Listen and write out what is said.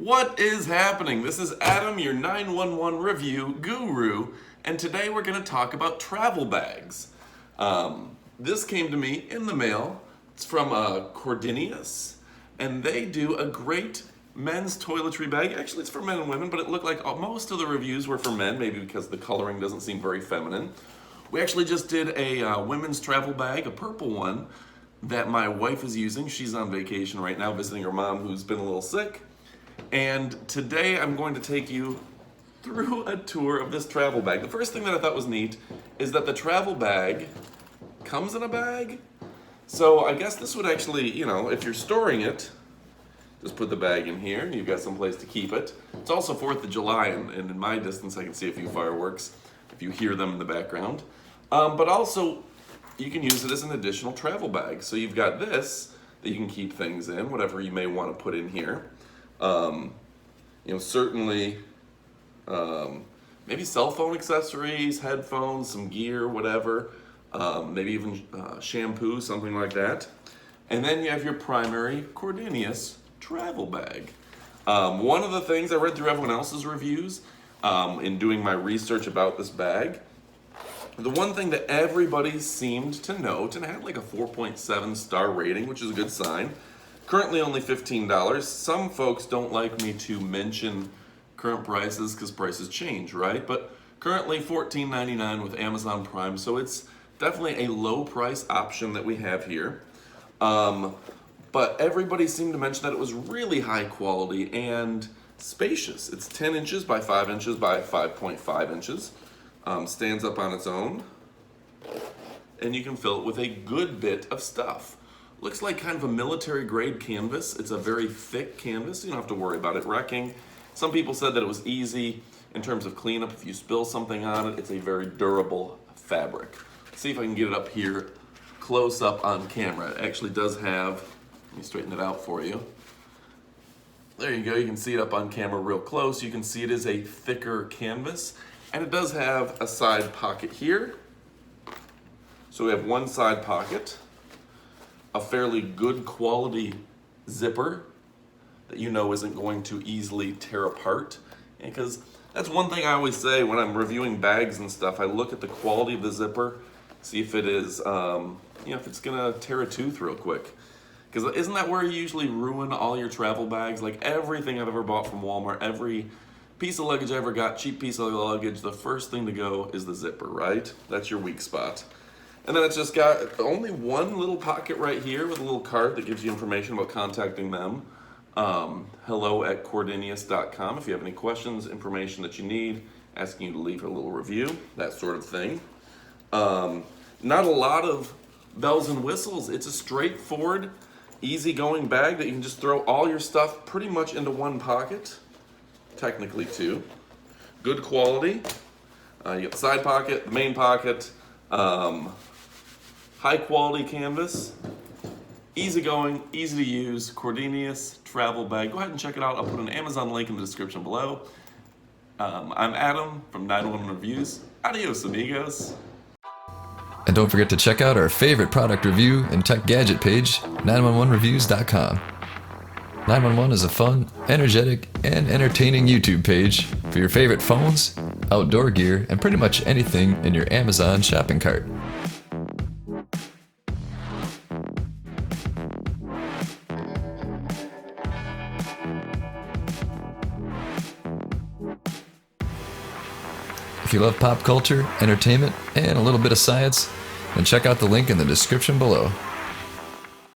What is happening? This is Adam, your 911 review guru, and today we're going to talk about travel bags. This came to me in the mail. It's from Cordinius, and they do a great men's toiletry bag. Actually, it's for men and women, but it looked like most of the reviews were for men, maybe because the coloring doesn't seem very feminine. We actually just did a women's travel bag, a purple one, that my wife is using. She's on vacation right now, visiting her mom who's been a little sick. And today I'm going to take you through a tour of this travel bag. The first thing that I thought was neat is that the travel bag comes in a bag. So I guess this would actually, if you're storing it, just put the bag in here and you've got some place to keep it. It's also 4th of July and in my distance I can see a few fireworks if you hear them in the background. But also you can use it as an additional travel bag. So you've got this that you can keep things in, whatever you may want to put in here. Certainly maybe cell phone accessories, headphones, some gear, whatever. Maybe even shampoo, something like that. And then you have your primary Cordinius travel bag. One of the things I read through everyone else's reviews in doing my research about this bag, the one thing that everybody seemed to note, and it had like a 4.7 star rating, which is a good sign. Currently only $15. Some folks don't like me to mention current prices because prices change, right? But currently $14.99 with Amazon Prime, so it's definitely a low price option that we have here. But everybody seemed to mention that it was really high quality and spacious. It's 10 inches by 5 inches by 5.5 inches. Stands up on its own. And you can fill it with a good bit of stuff. Looks like kind of a military grade canvas. It's a very thick canvas. You don't have to worry about it wrecking. Some people said that it was easy in terms of cleanup. If you spill something on it, it's a very durable fabric. Let's see if I can get it up here close up on camera. It actually does have, let me straighten it out for you. There you go, you can see it up on camera real close. You can see it is a thicker canvas, and it does have a side pocket here. So we have one side pocket, a fairly good quality zipper that isn't going to easily tear apart. Because that's one thing I always say when I'm reviewing bags and stuff. I look at the quality of the zipper, see if it is, if it's gonna tear a tooth real quick. Because isn't that where you usually ruin all your travel bags? Like everything I've ever bought from Walmart, every piece of luggage I ever got, cheap piece of luggage, the first thing to go is the zipper, right? That's your weak spot. And then it's just got only one little pocket right here with a little card that gives you information about contacting them. hello@cordinius.com if you have any questions, information that you need, asking you to leave a little review, that sort of thing. Not a lot of bells and whistles. It's a straightforward, easygoing bag that you can just throw all your stuff pretty much into one pocket. Technically two. Good quality. You got the side pocket, the main pocket. High quality canvas, easygoing, easy to use, Cordinius travel bag. Go ahead and check it out. I'll put an Amazon link in the description below. I'm Adam from 911 Reviews. Adios, amigos. And don't forget to check out our favorite product review and tech gadget page, 911reviews.com. 911 is a fun, energetic, and entertaining YouTube page for your favorite phones, outdoor gear, and pretty much anything in your Amazon shopping cart. If you love pop culture, entertainment, and a little bit of science, then check out the link in the description below.